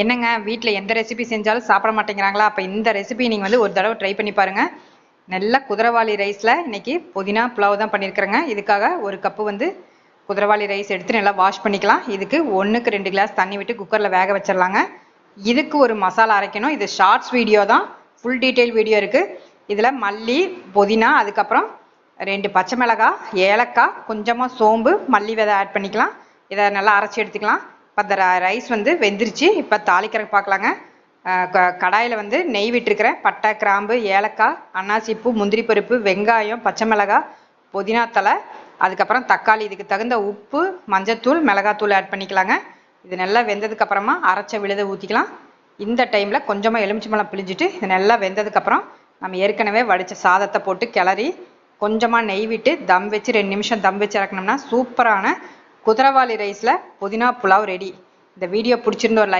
என்னங்க வீட்டில் எந்த ரெசிபி செஞ்சாலும் சாப்பிட மாட்டேங்கிறாங்களா? அப்போ இந்த ரெசிபி நீங்கள் வந்து ஒரு தடவை ட்ரை பண்ணி பாருங்கள். நல்ல குதிரைவாலி ரைஸில் இன்னைக்கு புதினா புலாவ் தான் பண்ணியிருக்கிறேங்க. இதுக்காக ஒரு கப்பு வந்து குதிரைவாலி ரைஸ் எடுத்து நல்லா வாஷ் பண்ணிக்கலாம். இதுக்கு 1க்கு 2 கிளாஸ் தண்ணி விட்டு குக்கரில் வேக வச்சிடலாங்க. இதுக்கு ஒரு மசாலா அரைக்கணும். இது ஷார்ட்ஸ் வீடியோ தான், ஃபுல் டீட்டெயில் வீடியோ இருக்குது. இதில் மல்லி, புதினா, அதுக்கப்புறம் 2 பச்சை மிளகாய், ஏலக்காய், கொஞ்சமாக சோம்பு, மல்லி விதை ஆட் பண்ணிக்கலாம். இதை நல்லா அரைச்சி எடுத்துக்கலாம். இப்போ அந்த ரைஸ் வந்து வெந்துருச்சு. இப்போ தாளிக்கிறதுக்கு பார்க்கலாங்க. கடாயில் வந்து நெய் விட்டுருக்கிறேன். பட்டை, கிராம்பு, ஏலக்காய், அன்னாசிப்பூ, முந்திரி பருப்பு, வெங்காயம், பச்சை மிளகாய், புதினா தலை, அதுக்கப்புறம் தக்காளி, இதுக்கு தகுந்த உப்பு, மஞ்சத்தூள், மிளகாத்தூள் ஆட் பண்ணிக்கலாங்க. இது நல்லா வெந்ததுக்கப்புறமா அரைச்ச விழுதை ஊற்றிக்கலாம். இந்த டைமில் கொஞ்சமாக எலுமிச்சம்பழம் பிழிஞ்சிட்டு இது நல்லா வெந்ததுக்கப்புறம் நம்ம ஏற்கனவே வடித்த சாதத்தை போட்டு கிளறி கொஞ்சமாக நெய் விட்டு தம் வச்சு 2 நிமிஷம் தம் வச்சு இறக்கணும்னா சூப்பரான குதிரைவாலி ரைஸில் புதினா புலாவ் ரெடி. இந்த வீடியோ பிடிச்சிருந்த ஒரு லைக்